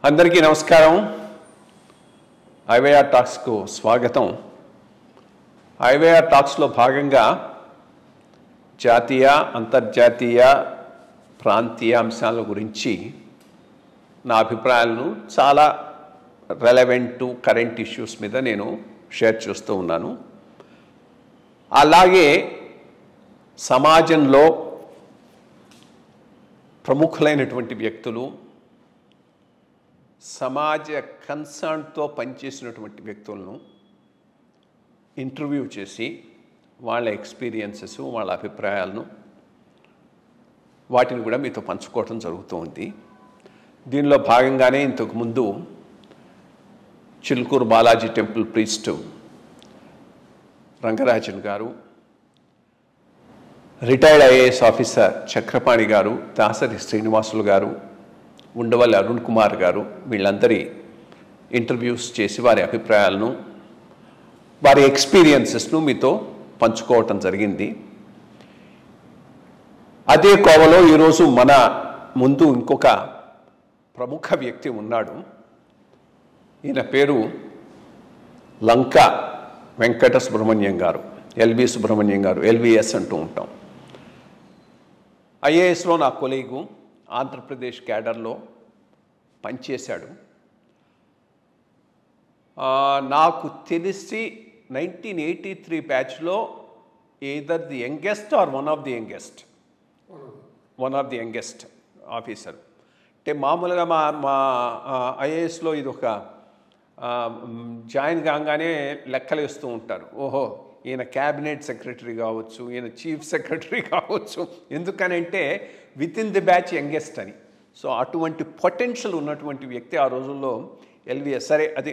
అందరికీ నమస్కారం. ఐవైఆర్ టాక్స్కు స్వాగతం. ఐవైఆర్ టాక్స్లో భాగంగా జాతీయ, అంతర్జాతీయ, ప్రాంతీయ అంశాల గురించి నా అభిప్రాయాలను చాలా రెలవెంట్ కరెంట్ ఇష్యూస్ మీద నేను షేర్ చేస్తూ ఉన్నాను. అలాగే సమాజంలో ప్రముఖులైనటువంటి వ్యక్తులు, సమాజ కన్సర్న్తో పనిచేసినటువంటి వ్యక్తులను ఇంటర్వ్యూ చేసి వాళ్ళ ఎక్స్పీరియన్సెస్, వాళ్ళ అభిప్రాయాలను వాటిని కూడా మీతో పంచుకోవటం జరుగుతూ ఉంది. దీనిలో భాగంగానే ఇంతకుముందు చిలుకూరు బాలాజీ టెంపుల్ ప్రీస్ట్ రంగరాజన్ గారు, రిటైర్డ్ ఐఏఎస్ ఆఫీసర్ చక్రపాణి గారు, దాసరి శ్రీనివాసులు గారు, ఉండవల్లి అరుణ్ కుమార్ గారు, వీళ్ళందరి ఇంటర్వ్యూస్ చేసి వారి అభిప్రాయాలను, వారి ఎక్స్పీరియన్సెస్ను మీతో పంచుకోవటం జరిగింది. అదే కోవలో ఈరోజు మన ముందు ఇంకొక ప్రముఖ వ్యక్తి ఉన్నాడు. ఈయన పేరు లంక వెంకట సుబ్రహ్మణ్యం గారు, ఎల్వి సుబ్రహ్మణ్యం గారు, ఎల్విఎస్ అంటూ ఉంటాం. ఐఏఎస్లో నా కొలీగు, ఆంధ్రప్రదేశ్ క్యాడర్లో పనిచేశాడు. నాకు తెలిసి 1983 బ్యాచ్లో either the youngest or one of the youngest officer. అంటే మామూలుగా మా ఐఏఎస్లో ఇది ఒక జాయిన్ కాగానే లెక్కలు వేస్తూ ఉంటారు. ఓహో, ఈయన క్యాబినెట్ సెక్రటరీ కావచ్చు, ఈయన చీఫ్ సెక్రటరీ కావచ్చు. ఎందుకనంటే with in the batch youngest అని. సో అటువంటి పొటెన్షియల్ ఉన్నటువంటి వ్యక్తి ఆ రోజుల్లో ఎల్విఎస్. సరే, అది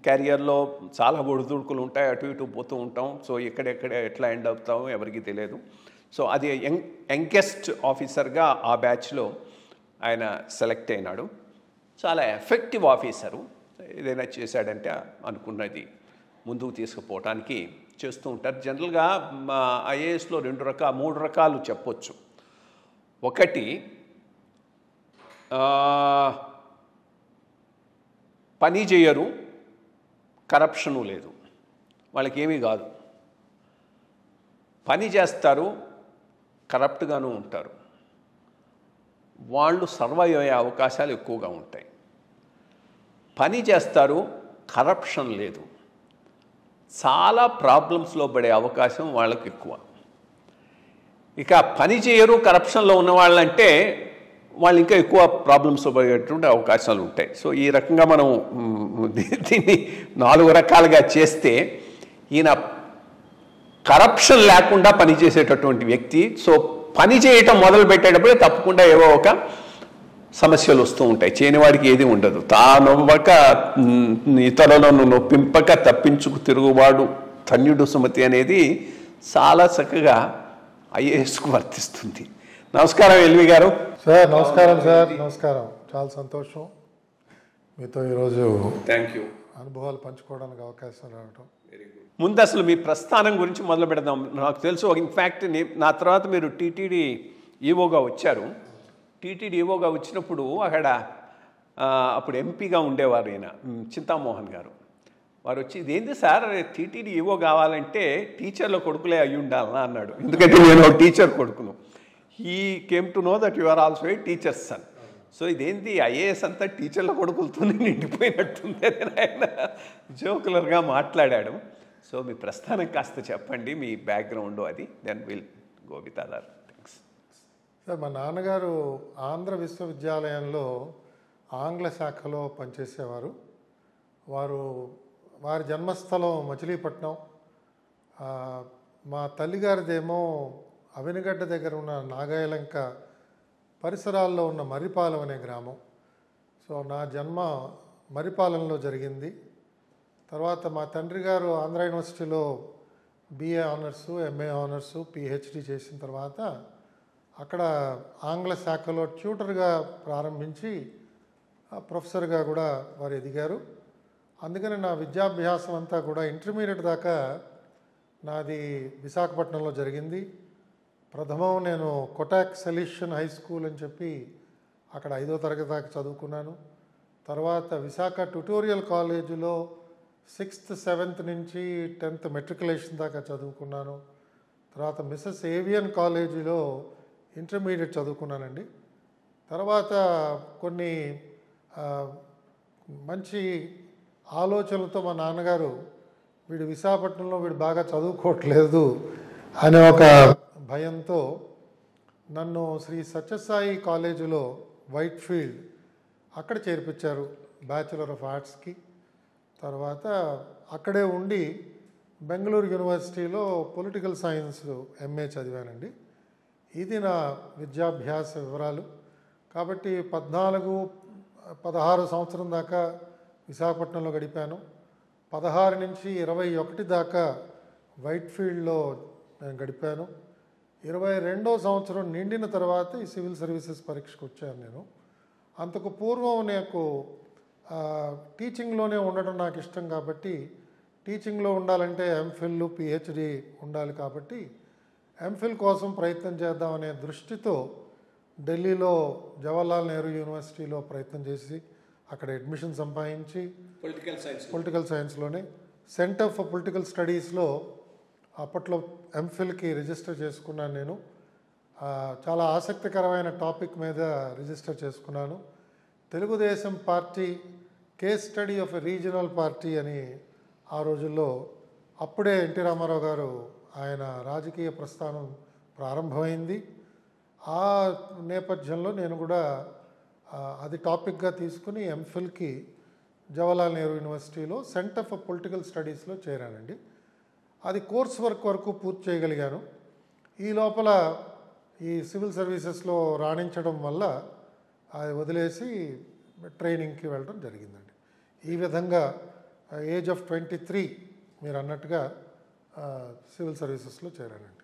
క్యారియర్లో చాలా ఒడిదుడుకులు ఉంటాయి, అటు ఇటు పోతూ ఉంటాం. సో ఎక్కడెక్కడ ఎట్లా ఎండ్ అవుతామో ఎవరికి తెలియదు. సో అది యంగెస్ట్ ఆఫీసర్గా ఆ బ్యాచ్లో ఆయన సెలెక్ట్ అయినాడు. చాలా ఎఫెక్టివ్ ఆఫీసరు. ఏదైనా చేశాడంటే అనుకున్నది ముందుకు తీసుకుపోవటానికి చేస్తూ ఉంటారు. జనరల్గా మా ఐఏఎస్లో 3 రకాలు చెప్పొచ్చు. ఒకటి, పని చేయరు, కరప్షను లేదు, వాళ్ళకి ఏమీ కాదు. పని చేస్తారు, కరప్ట్గాను ఉంటారు. వాళ్ళు సర్వైవ్ అయ్యే అవకాశాలు ఎక్కువగా ఉంటాయి. పని చేస్తారు, కరప్షన్ లేదు, చాలా ప్రాబ్లమ్స్లో పడే అవకాశం వాళ్ళకు ఎక్కువ. ఇక పని చేయరు, కరప్షన్లో ఉన్న వాళ్ళంటే వాళ్ళు ఇంకా ఎక్కువ ప్రాబ్లమ్స్లో పడేటువంటి అవకాశాలు ఉంటాయి. సో ఈ రకంగా మనం దీన్ని 4 రకాలుగా చేస్తే ఈయన కరప్షన్ లేకుండా పనిచేసేటటువంటి వ్యక్తి. సో పని చేయటం మొదలు పెట్టేటప్పుడే తప్పకుండా ఏవో ఒక సమస్యలు వస్తూ ఉంటాయి. చేయనివాడికి ఏది ఉండదు. తానొవ్వక ఇతరులను నొప్పింపక తప్పించుకు తిరుగువాడు ధన్యుడు సుమతి అనేది చాలా చక్కగా ఐఏఎస్కు వర్తిస్తుంది. నమస్కారం ఎల్వి గారు. సార్ నమస్కారం. సార్ నమస్కారం. చాలా సంతోషం మీతో ఈరోజు థ్యాంక్ యూ అనుభవాలు పంచుకోవడానికి అవకాశం రావడం. ముందు అసలు మీ ప్రస్థానం గురించి మొదలు పెడదాం. నాకు తెలుసు, ఇన్ఫ్యాక్ట్ నా తర్వాత మీరు టీటీడీ ఈవోగా వచ్చారు. టీటీడీ ఈవోగా వచ్చినప్పుడు అక్కడ అప్పుడు ఎంపీగా ఉండేవారు ఈయన చింతామోహన్ గారు. వారు వచ్చి, ఇదేంటి సార్ టీటీడీ ఈవో కావాలంటే టీచర్ల కొడుకులే అయ్యి ఉండాలన్నా అన్నాడు. ఎందుకంటే నేను టీచర్ కొడుకును. He came to know that you are also a teacher's son. So ఇదేంటి ఐఏఎస్ అంతా టీచర్ల కొడుకులతోనే నిండిపోయినట్టుంది అని ఆయన జోకులర్గా మాట్లాడాడు. సో మీ ప్రస్థానం కాస్త చెప్పండి, మీ బ్యాక్గ్రౌండ్ అది. Then will go with other things. Sir మా నాన్నగారు ఆంధ్ర విశ్వవిద్యాలయంలో ఆంగ్ల శాఖలో పనిచేసేవారు. వారి జన్మస్థలం మచిలీపట్నం. మా తల్లిగారిదేమో అవినగడ్డ దగ్గర ఉన్న నాగాయలంక పరిసరాల్లో ఉన్న మర్రిపాలెం అనే గ్రామం. సో నా జన్మ మర్రిపాలెంలో జరిగింది. తర్వాత మా తండ్రి గారు ఆంధ్ర యూనివర్సిటీలో BA honours, MA honours, PhD చేసిన తర్వాత అక్కడ ఆంగ్ల శాఖలో ట్యూటర్గా ప్రారంభించి ప్రొఫెసర్గా కూడా వారు ఎదిగారు. అందుకని నా విద్యాభ్యాసం అంతా కూడా ఇంటర్మీడియట్ దాకా నాది విశాఖపట్నంలో జరిగింది. ప్రథమం నేను కొటాక్ సొల్యూషన్ హై స్కూల్ అని చెప్పి అక్కడ 5వ తరగతి దాకా చదువుకున్నాను. తర్వాత విశాఖ ట్యుటోరియల్ కాలేజీలో 6th 7th నుంచి 10th మెట్రికులేషన్ దాకా చదువుకున్నాను. తర్వాత మిస్సెస్ ఏవియన్ కాలేజీలో ఇంటర్మీడియట్ చదువుకున్నానండి. తర్వాత కొన్ని మంచి ఆలోచనలతో మా నాన్నగారు వీడు విశాఖపట్నంలో వీడు బాగా చదువుకోవట్లేదు అనే ఒక భయంతో నన్ను శ్రీ సత్యసాయి కాలేజీలో వైట్ఫీల్డ్ అక్కడ చేర్పించారు బ్యాచులర్ ఆఫ్ ఆర్ట్స్కి. తర్వాత అక్కడే ఉండి బెంగళూరు యూనివర్సిటీలో పొలిటికల్ సైన్స్ ఎంఏ చదివానండి. ఇది నా విద్యాభ్యాస వివరాలు. కాబట్టి 14-16 సంవత్సరం దాకా విశాఖపట్నంలో గడిపాను. 16 నుంచి 21 దాకా వైట్ఫీల్డ్లో నేను గడిపాను. 22వ సంవత్సరం నిండిన తర్వాత ఈ సివిల్ సర్వీసెస్ పరీక్షకు వచ్చాను నేను. అంతకు పూర్వం నాకు టీచింగ్లోనే ఉండడం నాకు ఇష్టం కాబట్టి, టీచింగ్లో ఉండాలంటే ఎంఫిల్ పిహెచ్డి ఉండాలి కాబట్టి ఎంఫిల్ కోసం ప్రయత్నం చేద్దామనే దృష్టితో ఢిల్లీలో జవహర్లాల్ నెహ్రూ యూనివర్సిటీలో ప్రయత్నం చేసి అక్కడ అడ్మిషన్ సంపాదించి పొలిటికల్ సైన్స్లోనే సెంటర్ ఫర్ పొలిటికల్ స్టడీస్లో అప్పట్లో ఎంఫిల్కి రిజిస్టర్ చేసుకున్నాను నేను. చాలా ఆసక్తికరమైన టాపిక్ మీద రిజిస్టర్ చేసుకున్నాను. Telugu Desam party case study of a regional party అని ఆ రోజుల్లో అప్పుడే ఎన్టీ రామారావు గారు ఆయన రాజకీయ ప్రస్థానం ప్రారంభమైంది. ఆ నేపథ్యంలో నేను కూడా అది టాపిక్గా తీసుకుని ఎంఫిల్కి జవహర్లాల్ నెహ్రూ యూనివర్సిటీలో సెంటర్ ఫర్ పొలిటికల్ స్టడీస్లో చేరానండి. అది కోర్స్ వర్క్ వరకు పూర్తి చేయగలిగాను. ఈ లోపల ఈ సివిల్ సర్వీసెస్లో రాణించడం వల్ల అది వదిలేసి ట్రైనింగ్కి వెళ్ళడం జరిగిందండి. ఈ విధంగా ఏజ్ ఆఫ్ 23 మీరు అన్నట్టుగా సివిల్ సర్వీసెస్లో చేరానండి.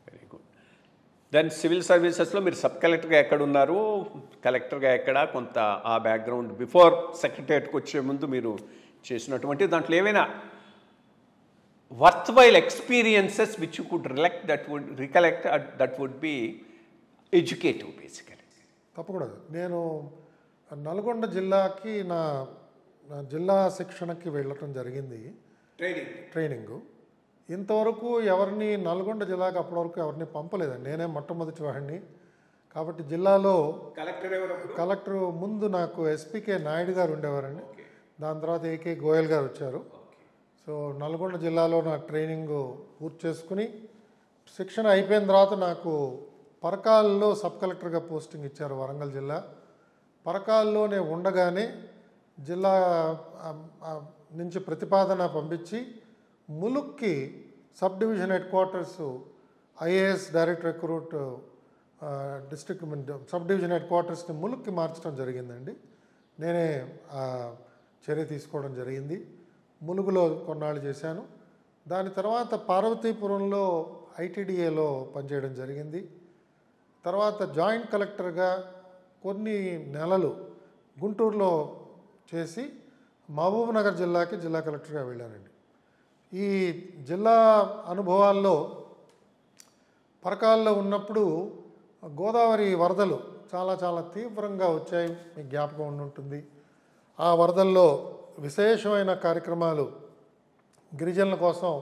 Very good. దెన్ సివిల్ సర్వీసెస్లో మీరు సబ్ కలెక్టర్గా ఎక్కడున్నారు, కలెక్టర్గా ఎక్కడ, కొంత ఆ బ్యాక్గ్రౌండ్ బిఫోర్ సెక్రటరియట్కి వచ్చే ముందు మీరు చేసినటువంటి దాంట్లో ఏవైనా worthwhile experiences which you could recollect that would be educative basically. తప్పకూడదు. నేను నల్గొండ జిల్లాకి నా జిల్లా శిక్షణకి వెళ్ళటం జరిగింది, ట్రైనింగు. ఇంతవరకు ఎవరిని నల్గొండ జిల్లాకి అప్పటివరకు ఎవరిని పంపలేదండి. నేనే మొట్టమొదటి వాడిని. కాబట్టి జిల్లాలో కలెక్టర్ ముందు నాకు ఎస్పీకే నాయుడు గారు ఉండేవారండి. దాని తర్వాత ఏకే గోయల్ గారు వచ్చారు. సో నల్గొండ జిల్లాలో నా ట్రైనింగ్ పూర్తి చేసుకుని శిక్షణ అయిపోయిన తర్వాత నాకు పరకాల్లో సబ్ కలెక్టర్గా పోస్టింగ్ ఇచ్చారు వరంగల్ జిల్లా. పరకాల్లోనే ఉండగానే జిల్లా నుంచి ప్రతిపాదన పంపించి ములుక్కి sub division headquarters IAS direct recruit district sub division head క్వార్టర్స్ని ములుక్కి మార్చడం జరిగిందండి. నేనే చర్య తీసుకోవడం జరిగింది. ములుగులో కొన్నాళ్ళు చేశాను. దాని తర్వాత పార్వతీపురంలో ఐటీడీఏలో పనిచేయడం జరిగింది. తర్వాత జాయింట్ కలెక్టర్గా కొన్ని నెలలు గుంటూరులో చేసి మహబూబ్నగర్ జిల్లాకి జిల్లా కలెక్టర్గా వెళ్ళానండి. ఈ జిల్లా అనుభవాల్లో పరకాల్లో ఉన్నప్పుడు గోదావరి వరదలు చాలా చాలా తీవ్రంగా వచ్చాయి, మీకు జ్ఞాపకం ఉంటుంది. ఆ వరదల్లో విశేషమైన కార్యక్రమాలు గిరిజనుల కోసం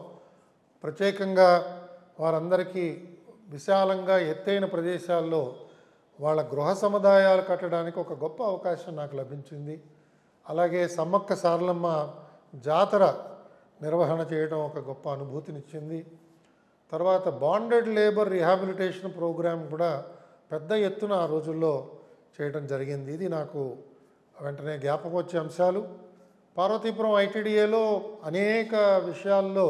ప్రత్యేకంగా వారందరికీ విశాలంగా ఎత్తైన ప్రదేశాల్లో వాళ్ళ గృహ సముదాయాలు కట్టడానికి ఒక గొప్ప అవకాశం నాకు లభించింది. అలాగే సమ్మక్క సారలమ్మ జాతర నిర్వహణ చేయడం ఒక గొప్ప అనుభూతినిచ్చింది. తర్వాత బాండెడ్ లేబర్ రిహాబిలిటేషన్ ప్రోగ్రాం కూడా పెద్ద ఎత్తున ఆ రోజుల్లో చేయడం జరిగింది. ఇది నాకు వెంటనే జ్ఞాపకం వచ్చే అంశాలు. పార్వతీపురం ఐటీడీఏలో అనేక విషయాల్లో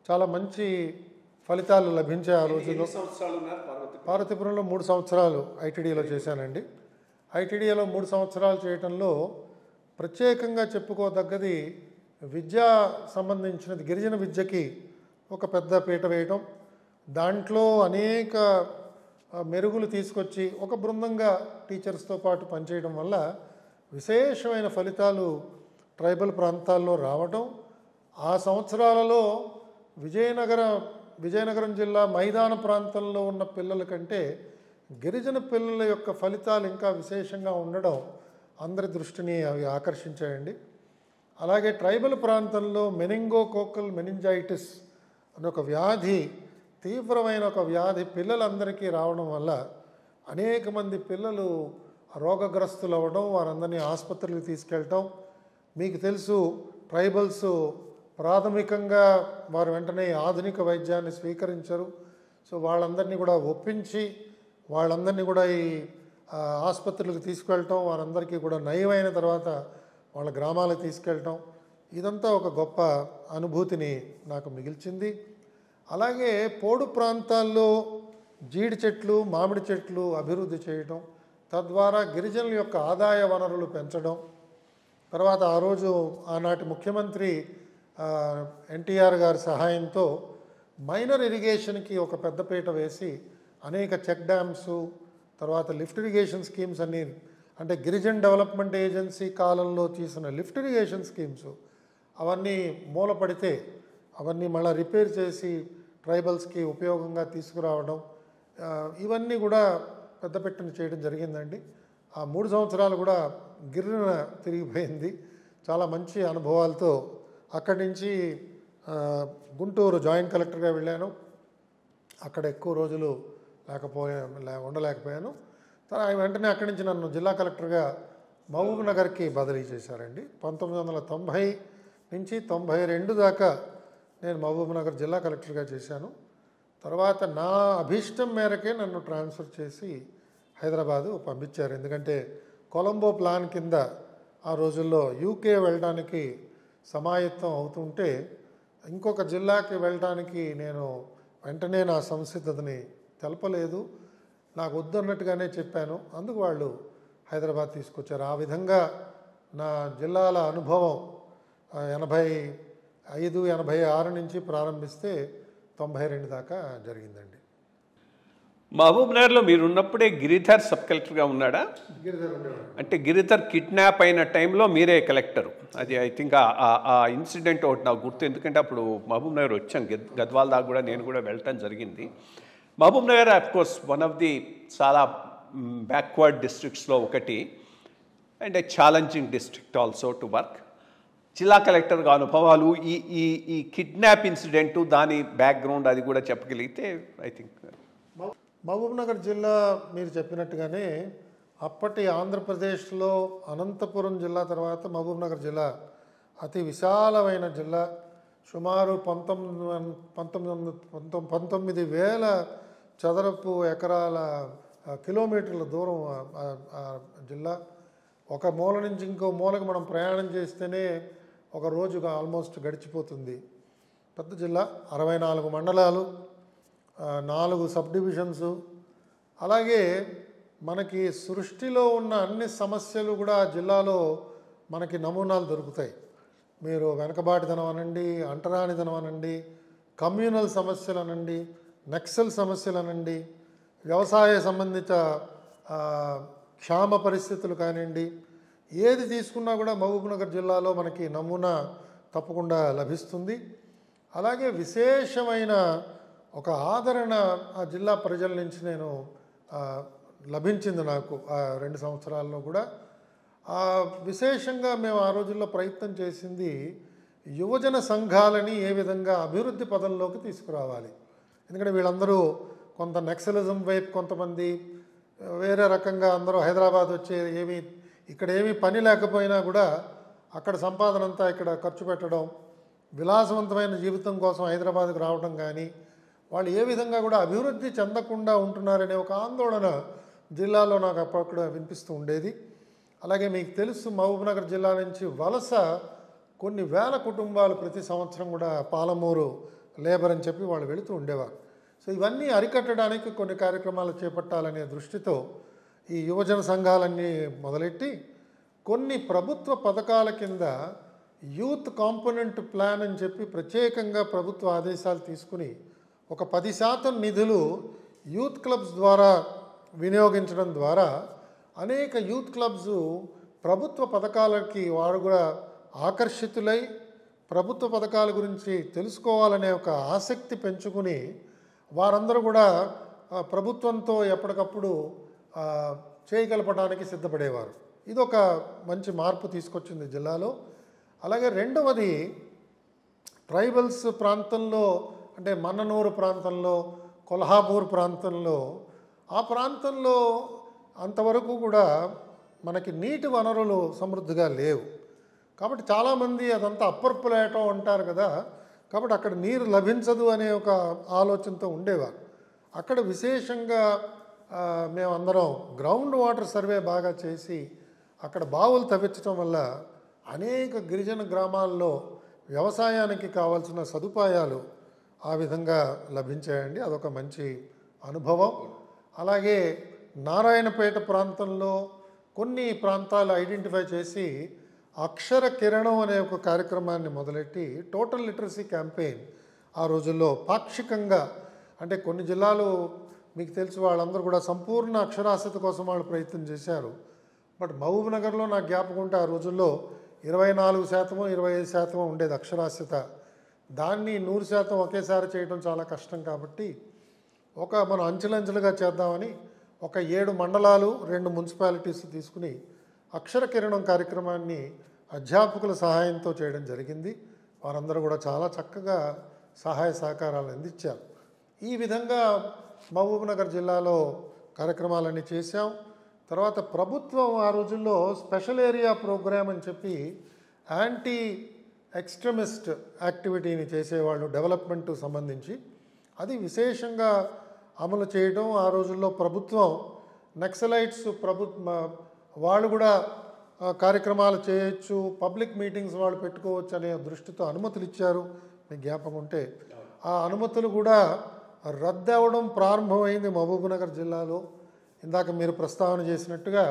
చాలా మంచి ఫలితాలు లభించాయి ఆ రోజుల్లో. పార్వతీపురంలో 3 సంవత్సరాలు ఐటీడీఏలో చేశానండి. ఐటీడీఏలో 3 సంవత్సరాలు చేయటంలో ప్రత్యేకంగా చెప్పుకోదగ్గది విద్యా సంబంధించినది గిరిజన విద్యకి ఒక పెద్ద పీట వేయటం, దాంట్లో అనేక మెరుగులు తీసుకొచ్చి ఒక బృందంగా టీచర్స్తో పాటు పనిచేయడం వల్ల విశేషమైన ఫలితాలు ట్రైబల్ ప్రాంతాల్లో రావడం. ఆ సంవత్సరాలలో విజయనగరం జిల్లా మైదాన ప్రాంతంలో ఉన్న పిల్లల కంటే గిరిజన పిల్లల యొక్క ఫలితాలు ఇంకా విశేషంగా ఉండడం అందరి దృష్టిని అవి ఆకర్షించాయండి. అలాగే ట్రైబల్ ప్రాంతంలో మెనింగోకోకల్ మెనింజైటిస్ అనే ఒక వ్యాధి, తీవ్రమైన ఒక వ్యాధి పిల్లలందరికీ రావడం వల్ల అనేక మంది పిల్లలు రోగగ్రస్తులు అవ్వడం, వారందరినీ ఆసుపత్రులకు తీసుకెళ్ళటం. మీకు తెలుసు, ట్రైబల్స్ ప్రాథమికంగా వారు వెంటనే ఆధునిక వైద్యాన్ని స్వీకరించరు. సో వాళ్ళందరినీ కూడా ఒప్పించి వాళ్ళందరినీ కూడా ఈ ఆసుపత్రులకు తీసుకెళ్ళటం, వారందరికీ కూడా నయమైన తర్వాత వాళ్ళ గ్రామాలకు తీసుకెళ్ళటం, ఇదంతా ఒక గొప్ప అనుభూతిని నాకు మిగిల్చింది. అలాగే పోడు ప్రాంతాల్లో జీడి చెట్లు, మామిడి చెట్లు అభివృద్ధి చేయటం, తద్వారా గిరిజనుల యొక్క ఆదాయ వనరులు పెంచడం. తర్వాత ఆ రోజు ఆనాటి ముఖ్యమంత్రి ఎన్టీఆర్ గారి సహాయంతో మైనర్ ఇరిగేషన్కి ఒక పెద్దపీట వేసి అనేక చెక్ డ్యామ్స్, తర్వాత లిఫ్ట్ ఇరిగేషన్ స్కీమ్స్ అన్నీ, అంటే గిరిజన్ డెవలప్మెంట్ ఏజెన్సీ కాలంలో తీసిన లిఫ్ట్ ఇరిగేషన్ స్కీమ్స్ అవన్నీ మూలపడితే అవన్నీ మళ్ళీ రిపేర్ చేసి ట్రైబల్స్కి ఉపయోగంగా తీసుకురావడం, ఇవన్నీ కూడా పెద్దపెట్టున చేయడం జరిగిందండి. ఆ 3 సంవత్సరాలు కూడా గిర్రున తిరిగిపోయింది. చాలా మంచి అనుభవాలతో అక్కడి నుంచి గుంటూరు జాయింట్ కలెక్టర్గా వెళ్ళాను. అక్కడ ఎక్కువ రోజులు ఉండలేకపోయాను. వెంటనే అక్కడి నుంచి నన్ను జిల్లా కలెక్టర్గా మహబూబ్ నగర్కి బదిలీ చేశారండి. 1990 నుంచి 92 దాకా నేను మహబూబ్ నగర్ జిల్లా కలెక్టర్గా చేశాను. తర్వాత నా అభీష్టం మేరకే నన్ను ట్రాన్స్ఫర్ చేసి హైదరాబాదు పంపించారు. ఎందుకంటే కొలంబో ప్లాన్ కింద ఆ రోజుల్లో యూకే వెళ్ళడానికి సమాయత్తం అవుతుంటే ఇంకొక జిల్లాకి వెళ్ళడానికి నేను వెంటనే నా సంసిద్ధతని తెలపలేదు. నాకు వద్దన్నట్టుగానే చెప్పాను. అందుకు వాళ్ళు హైదరాబాద్ తీసుకొచ్చారు. ఆ విధంగా నా జిల్లాల అనుభవం 85, 86 నుంచి ప్రారంభిస్తే 92 దాకా జరిగిందండి. మహబూబ్ నగర్లో మీరు ఉన్నప్పుడే గిరిధర్ సబ్ కలెక్టర్గా ఉన్నాడా? అంటే గిరిధర్ కిడ్నాప్ అయిన టైంలో మీరే కలెక్టరు. అది ఐ థింక్ ఆ ఇన్సిడెంట్ ఒకటి నాకు గుర్తు. ఎందుకంటే అప్పుడు మహబూబ్ నగర్ వచ్చాం, గద్వాల్ దాకా కూడా నేను కూడా వెళ్ళటం జరిగింది. Mahabubnagar course one of the చాలా బ్యాక్వర్డ్ డిస్ట్రిక్ట్స్లో ఒకటి, and a challenging district also to work. జిల్లా కలెక్టర్గా అనుభవాలు, ఈ కిడ్నాప్ ఇన్సిడెంటు, దాని బ్యాక్గ్రౌండ్ అది కూడా చెప్పగలిగితే ఐ థింక్. మహబూబ్ నగర్ జిల్లా మీరు చెప్పినట్టుగానే అప్పటి ఆంధ్రప్రదేశ్లో అనంతపురం జిల్లా తర్వాత మహబూబ్ నగర్ జిల్లా అతి విశాలమైన జిల్లా. సుమారు 19,000 చదరపు ఎకరాల కిలోమీటర్ల దూరం జిల్లా. ఒక మూల నుంచి ఇంకో మూలకు మనం ప్రయాణం చేస్తేనే ఒక రోజుగా ఆల్మోస్ట్ గడిచిపోతుంది. పెద్ద జిల్లా, 64 మండలాలు, 4 సబ్ డివిజన్స్. అలాగే మనకి సృష్టిలో ఉన్న అన్ని సమస్యలు కూడా ఆ జిల్లాలో మనకి నమూనాలు దొరుకుతాయి. మీరు వెనకబాటుదనం అనండి, అంటరానిదనం అనండి, కమ్యూనల్ సమస్యలు అనండి, నక్సల్ సమస్యలు అనండి, వ్యవసాయ సంబంధిత క్షామ పరిస్థితులు కానివ్వండి, ఏది తీసుకున్నా కూడా మహబూబ్ నగర్ జిల్లాలో మనకి నమూనా తప్పకుండా లభిస్తుంది. అలాగే విశేషమైన ఒక ఆదరణ ఆ జిల్లా ప్రజల నుంచి నేను లభించింది నాకు ఆ 2 సంవత్సరాల్లో కూడా. విశేషంగా మేము ఆ రోజుల్లో ప్రయత్నం చేసింది యువజన సంఘాలని ఏ విధంగా అభివృద్ధి పదంలోకి తీసుకురావాలి. ఎందుకంటే వీళ్ళందరూ కొంత నక్సలిజం వైపు, కొంతమంది వేరే రకంగా అందరూ హైదరాబాద్ వచ్చే ఇక్కడ ఏమీ పని లేకపోయినా కూడా అక్కడ సంపాదన అంతా ఇక్కడ ఖర్చు పెట్టడం, విలాసవంతమైన జీవితం కోసం హైదరాబాద్కు రావడం, కానీ వాళ్ళు ఏ విధంగా కూడా అభివృద్ధి చెందకుండా ఉంటున్నారనే ఒక ఆందోళన జిల్లాలో నాకు అప్పటికప్పుడు వినిపిస్తూ ఉండేది. అలాగే మీకు తెలుసు, మహబూబ్ నగర్ జిల్లా నుంచి వలస కొన్ని వేల కుటుంబాలు ప్రతి సంవత్సరం కూడా పాలమూరు లేబర్ అని చెప్పి వాళ్ళు వెళుతూ ఉండేవారు. సో ఇవన్నీ అరికట్టడానికి కొన్ని కార్యక్రమాలు చేపట్టాలనే దృష్టితో ఈ యువజన సంఘాలన్నీ మొదలెట్టి కొన్ని ప్రభుత్వ పథకాల కింద యూత్ కాంపోనెంట్ ప్లాన్ అని చెప్పి ప్రత్యేకంగా ప్రభుత్వ ఆదేశాలు తీసుకుని ఒక 10% నిధులు యూత్ క్లబ్స్ ద్వారా వినియోగించడం ద్వారా అనేక యూత్ క్లబ్స్ ప్రభుత్వ పథకాలకి వారు కూడా ఆకర్షితులై ప్రభుత్వ పథకాల గురించి తెలుసుకోవాలనే ఒక ఆసక్తి పెంచుకుని వారందరూ కూడా ప్రభుత్వంతో ఎప్పటికప్పుడు చేయగలపడానికి సిద్ధపడేవారు. ఇదొక మంచి మార్పు తీసుకొచ్చింది జిల్లాలో. అలాగే రెండవది, ట్రైబల్స్ ప్రాంతంలో అంటే మన్ననూరు ప్రాంతంలో, కొల్హాపూర్ ప్రాంతంలో, ఆ ప్రాంతంలో అంతవరకు కూడా మనకి నీటి వనరులు సమృద్ధిగా లేవు. కాబట్టి చాలామంది అదంతా అప్పర్ ప్లాటో అంటారు కదా, కాబట్టి అక్కడ నీరు లభించదు అనే ఒక ఆలోచనతో ఉండేవారు. అక్కడ విశేషంగా మేమందరం గ్రౌండ్ వాటర్ సర్వే బాగా చేసి అక్కడ బావులు తవ్వించడం వల్ల అనేక గిరిజన గ్రామాల్లో వ్యవసాయానికి కావాల్సిన సదుపాయాలు ఆ విధంగా లభించాయండి. అదొక మంచి అనుభవం. అలాగే నారాయణపేట ప్రాంతంలో కొన్ని ప్రాంతాలు ఐడెంటిఫై చేసి అక్షర కిరణం అనే ఒక కార్యక్రమాన్ని మొదలెట్టి టోటల్ లిటరసీ క్యాంపెయిన్ ఆ రోజుల్లో పాక్షికంగా, అంటే కొన్ని జిల్లాలు మీకు తెలుసు వాళ్ళందరూ కూడా సంపూర్ణ అక్షరాస్యత కోసం వాళ్ళు ప్రయత్నం చేశారు. బట్ మహబూబ్ నగర్లో నాకు జ్ఞాపకం ఉంటే ఆ రోజుల్లో 24%, 25% ఉండేది అక్షరాస్యత. దాన్ని 100% ఒకేసారి చేయడం చాలా కష్టం. కాబట్టి మనం అంచెలంచెలుగా చేద్దామని ఒక 7 మండలాలు 2 మున్సిపాలిటీస్ తీసుకుని అక్షర కిరణం కార్యక్రమాన్ని అధ్యాపకుల సహాయంతో చేయడం జరిగింది. వారందరూ కూడా చాలా చక్కగా సహాయ సహకారాలు అందించారు. ఈ విధంగా మహబూబ్ నగర్ జిల్లాలో కార్యక్రమాలన్నీ చేశాం. తర్వాత ప్రభుత్వం ఆ రోజుల్లో స్పెషల్ ఏరియా ప్రోగ్రామ్ అని చెప్పి యాంటీ ఎక్స్ట్రీమిస్ట్ యాక్టివిటీని చేసేవాళ్ళు డెవలప్మెంట్ సంబంధించి, అది విశేషంగా అమలు చేయడం. ఆ రోజుల్లో ప్రభుత్వం నక్సలైట్స్ వాళ్ళు కూడా కార్యక్రమాలు చేయొచ్చు, పబ్లిక్ మీటింగ్స్ వాళ్ళు పెట్టుకోవచ్చు అనే దృష్టితో అనుమతులు ఇచ్చారు. మీకు జ్ఞాపకం ఉంటే ఆ అనుమతులు కూడా రద్దు అవ్వడం ప్రారంభమైంది మహబూబ్ నగర్ జిల్లాలో. ఇందాక మీరు ప్రస్తావన చేసినట్టుగా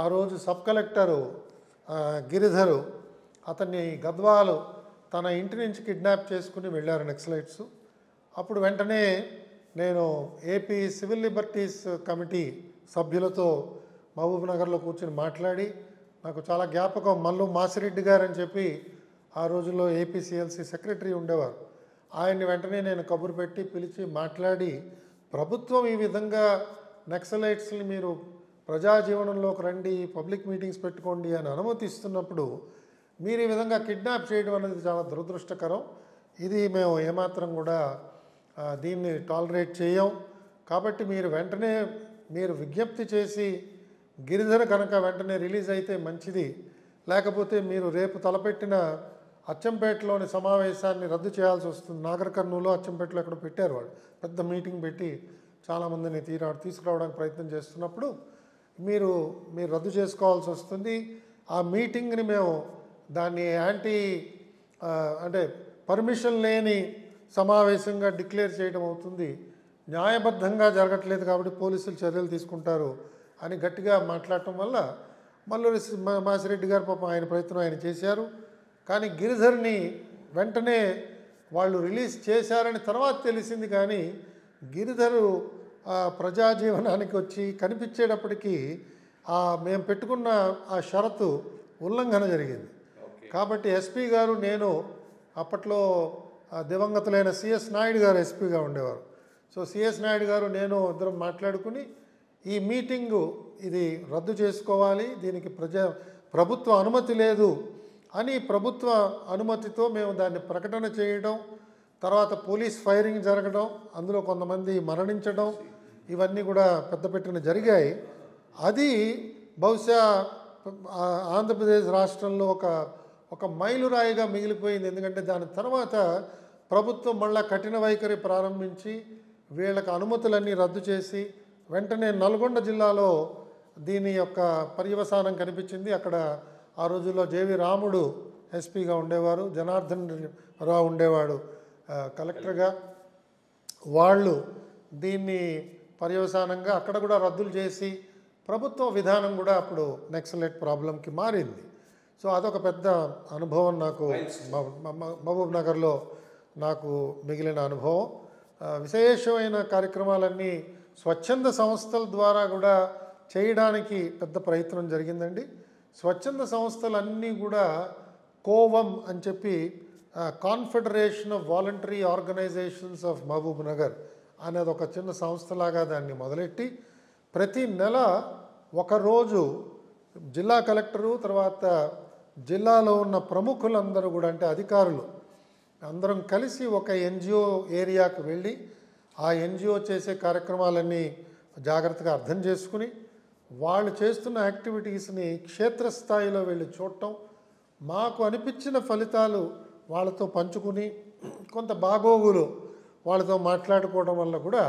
ఆ రోజు సబ్ కలెక్టరు గిరిధరు అతన్ని గద్వాలు తన ఇంటి నుంచి కిడ్నాప్ చేసుకుని వెళ్ళారు నక్సలైట్స్. అప్పుడు వెంటనే నేను ఏపీ సివిల్ లిబర్టీస్ కమిటీ సభ్యులతో మహబూబ్ నగర్లో కూర్చొని మాట్లాడి, నాకు చాలా జ్ఞాపకం, మల్లు మాసిరెడ్డి గారు అని చెప్పి ఆ రోజుల్లో ఏపీసీఎల్సీ సెక్రటరీ ఉండేవారు. ఆయన్ని వెంటనే నేను కబురు పెట్టి పిలిచి మాట్లాడి, ప్రభుత్వం ఈ విధంగా నక్సలైట్స్ని మీరు ప్రజాజీవనంలోకి రండి, పబ్లిక్ మీటింగ్స్ పెట్టుకోండి అని అనుమతిస్తున్నప్పుడు మీరు ఈ విధంగా కిడ్నాప్ చేయడం అనేది చాలా దురదృష్టకరం. ఇది మేము ఏమాత్రం కూడా దీన్ని టాలరేట్ చేయం. కాబట్టి మీరు వెంటనే విజ్ఞప్తి చేసి గిరిధర కనుక వెంటనే రిలీజ్ అయితే మంచిది, లేకపోతే మీరు రేపు తలపెట్టిన అచ్చంపేటలోని సమావేశాన్ని రద్దు చేయాల్సి వస్తుంది. నాగర్ కర్నూలు అచ్చంపేటలో ఎక్కడ పెట్టారు వాళ్ళు, పెద్ద మీటింగ్ పెట్టి చాలామందిని తీసుకురావడానికి ప్రయత్నం చేస్తున్నప్పుడు మీరు రద్దు చేసుకోవాల్సి వస్తుంది. ఆ మీటింగ్ని మేము దాన్ని అంటే పర్మిషన్ లేని సమావేశంగా డిక్లేర్ చేయడం అవుతుంది, న్యాయబద్ధంగా జరగట్లేదు కాబట్టి పోలీసులు చర్యలు తీసుకుంటారు అని గట్టిగా మాట్లాడటం వల్ల మల్లూరి మాసిరెడ్డి గారు పాపం ఆయన ప్రయత్నం ఆయన చేశారు. కానీ గిరిధర్ని వెంటనే వాళ్ళు రిలీజ్ చేశారని తర్వాత తెలిసింది. కానీ గిరిధరు ప్రజాజీవనానికి వచ్చి కనిపించేటప్పటికీ మేము పెట్టుకున్న ఆ షరతు ఉల్లంఘన జరిగింది. కాబట్టి ఎస్పీ గారు, నేను అప్పట్లో దివంగతులైన సిఎస్ నాయుడు గారు ఎస్పీగా ఉండేవారు. సో సిఎస్ నాయుడు గారు నేను ఇద్దరం మాట్లాడుకుని ఈ మీటింగు ఇది రద్దు చేసుకోవాలి, దీనికి ప్రభుత్వ అనుమతి లేదు అని ప్రభుత్వ అనుమతితో మేము దాన్ని ప్రకటన చేయడం, తర్వాత పోలీస్ ఫైరింగ్ జరగడం, అందులో కొంతమంది మరణించడం, ఇవన్నీ కూడా పెద్దపెట్టిన జరిగాయి. అది బహుశా ఆంధ్రప్రదేశ్ రాష్ట్రంలో ఒక మైలురాయిగా మిగిలిపోయింది. ఎందుకంటే దాని తర్వాత ప్రభుత్వం మళ్ళా కఠిన వైఖరి ప్రారంభించి వీళ్ళకి అనుమతులన్నీ రద్దు చేసి వెంటనే నల్గొండ జిల్లాలో దీని యొక్క పర్యవసానం కనిపించింది. అక్కడ ఆ రోజుల్లో జేవి రాముడు ఎస్పీగా ఉండేవారు, జనార్దన్ రావు ఉండేవాడు కలెక్టర్గా. వాళ్ళు దీన్ని పర్యవసానంగా అక్కడ కూడా రద్దులు చేసి ప్రభుత్వ విధానం కూడా అప్పుడు నక్సలైట్ ప్రాబ్లంకి మారింది. సో అదొక పెద్ద అనుభవం నాకు మహబూబ్ నగర్లో నాకు మిగిలిన అనుభవం. విశేషమైన కార్యక్రమాలన్నీ స్వచ్ఛంద సంస్థల ద్వారా కూడా చేయడానికి పెద్ద ప్రయత్నం జరిగిందండి. స్వచ్ఛంద సంస్థలన్నీ కూడా కోవం అని చెప్పి confederation of voluntary organisations of Mahabubnagar అనేది ఒక చిన్న సంస్థలాగా దాన్ని మొదలెట్టి ప్రతి నెల ఒకరోజు జిల్లా కలెక్టరు, తర్వాత జిల్లాలో ఉన్న ప్రముఖులందరూ కూడా, అంటే అధికారులు అందరం కలిసి ఒక ఎన్జిఓ ఏరియాకు వెళ్ళి ఆ ఎన్జిఓ చేసే కార్యక్రమాలన్నీ జాగ్రత్తగా అర్థం చేసుకుని వాళ్ళు చేస్తున్న యాక్టివిటీస్ని క్షేత్రస్థాయిలో వెళ్ళి చూడటం, మాకు అనిపించిన ఫలితాలు వాళ్ళతో పంచుకుని కొంత బాగోగులు వాళ్ళతో మాట్లాడుకోవడం వల్ల కూడా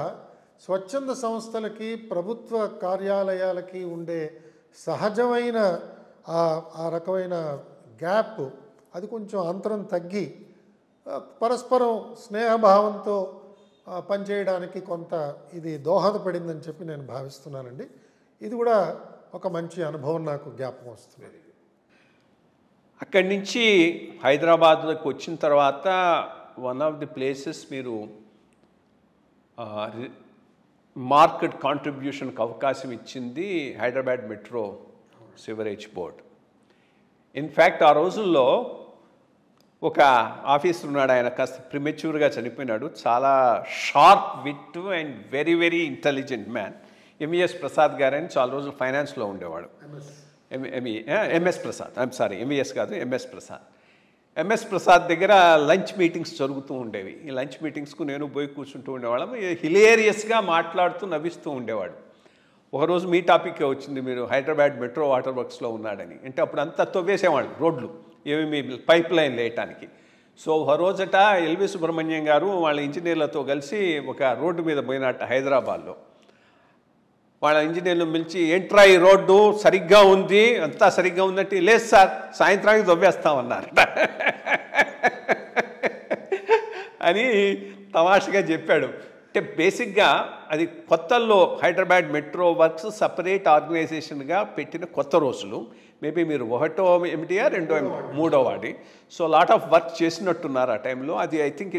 స్వచ్ఛంద సంస్థలకి ప్రభుత్వ కార్యాలయాలకి ఉండే సహజమైన ఆ రకమైన గ్యాప్ అది కొంచెం అంతరం తగ్గి పరస్పరం స్నేహభావంతో పనిచేయడానికి కొంత ఇది దోహదపడిందని చెప్పి నేను భావిస్తున్నానండి. ఇది కూడా ఒక మంచి అనుభవం నాకు జ్ఞాపకం వస్తుంది. అక్కడి నుంచి హైదరాబాద్లోకి వచ్చిన తర్వాత వన్ ఆఫ్ ది ప్లేసెస్ మీరు మార్కెట్ కాంట్రిబ్యూషన్కి అవకాశం ఇచ్చింది Hyderabad metro sewerage board. In fact ఆ రోజుల్లో ఒక ఆఫీసర్ ఉన్నాడు, ఆయన కాస్త ప్రిమెచ్యూర్గా చనిపోయినాడు. చాలా sharp wit and very very intelligent man. MVS Prasad గారని చాలా రోజులు ఫైనాన్స్లో ఉండేవాడు. MS Prasad, I'm sorry, MVS కాదు, ఎంఎస్ ప్రసాద్. ఎంఎస్ ప్రసాద్ దగ్గర లంచ్ మీటింగ్స్ జరుగుతూ ఉండేవి. ఈ లంచ్ మీటింగ్స్కు నేను పోయి కూర్చుంటూ ఉండేవాళ్ళం. హిలేరియస్గా మాట్లాడుతూ నవ్విస్తూ ఉండేవాడు. ఒకరోజు మీ టాపిక్కే వచ్చింది, మీరు హైదరాబాద్ మెట్రో వాటర్ వర్క్స్లో ఉన్నాడని. అంటే అప్పుడు అంతా తవ్వేసేవాళ్ళు రోడ్లు, ఏమి పైప్ లైన్ వేయటానికి. సో ఒక రోజట ఎల్వి సుబ్రహ్మణ్యం గారు వాళ్ళ ఇంజనీర్లతో కలిసి ఒక రోడ్డు మీద పోయినట్ట హైదరాబాద్లో. వాళ్ళ ఇంజనీర్లు పిలిచి, ఏంట్రా ఈ రోడ్డు సరిగ్గా ఉంది, అంతా సరిగ్గా ఉందంటే, లేదు సార్ సాయంత్రానికి దొవ్వేస్తామన్నారు అని తమాషగా చెప్పాడు. అంటే బేసిక్గా అది కొత్తల్లో హైదరాబాద్ మెట్రో వర్క్స్ సపరేట్ ఆర్గనైజేషన్గా పెట్టిన కొత్త రోజులు. మేబీ మీరు ఒకటో ఏమిటియా రెండో మూడో వాడి. సో లాట్ ఆఫ్ వర్క్ చేసినట్టున్నారు ఆ టైంలో. అది ఐ థింక్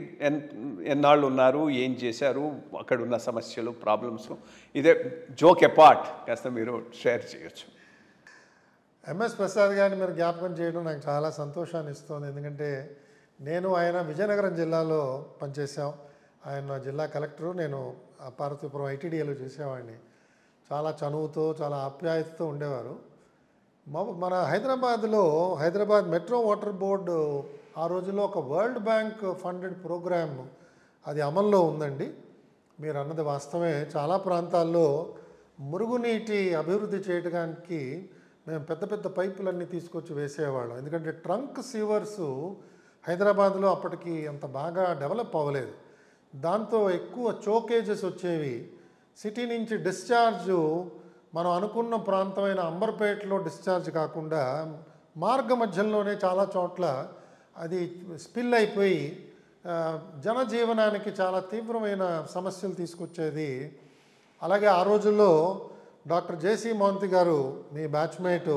ఎన్నాళ్ళు ఉన్నారు, ఏం చేశారు, అక్కడ ఉన్న సమస్యలు, ప్రాబ్లమ్స్, ఇదే జోక్ అపార్ట్ కాస్త మీరు షేర్ చేయొచ్చు. ఎంఎస్ ప్రసాద్ గారిని మీరు జ్ఞాపకం చేయడం నాకు చాలా సంతోషాన్ని ఇస్తుంది. ఎందుకంటే ఆయన విజయనగరం జిల్లాలో పనిచేసాం. ఆయన జిల్లా కలెక్టరు, నేను పార్వతీపురం ఐటీడీఏలో చేసేవాడిని. చాలా చనువుతో, చాలా ఆప్యాయతతో ఉండేవారు. మన హైదరాబాద్లో హైదరాబాద్ మెట్రో వాటర్ బోర్డు ఆ రోజుల్లో ఒక వరల్డ్ బ్యాంక్ ఫండెడ్ ప్రోగ్రామ్ అది అమల్లో ఉందండి. మీరు అన్నది వాస్తవమే. చాలా ప్రాంతాల్లో మురుగునీటి అభివృద్ధి చేయడానికి మేము పెద్ద పెద్ద పైపులన్నీ తీసుకొచ్చి వేసేవాళ్ళం. ఎందుకంటే ట్రంక్ సీవర్స్ హైదరాబాద్లో అప్పటికి అంత బాగా డెవలప్ అవ్వలేదు. దాంతో ఎక్కువ చోకేజెస్ వచ్చేవి. సిటీ నుంచి డిశ్చార్జు మనం అనుకున్న ప్రాంతమైన అంబర్పేటలో డిశ్చార్జ్ కాకుండా మార్గ మధ్యంలోనే చాలా చోట్ల అది స్పిల్ అయిపోయి జనజీవనానికి చాలా తీవ్రమైన సమస్యలు తీసుకొచ్చేది. అలాగే ఆ రోజుల్లో డాక్టర్ జేసీ మౌంతి గారు, మీ బ్యాచ్మేటు,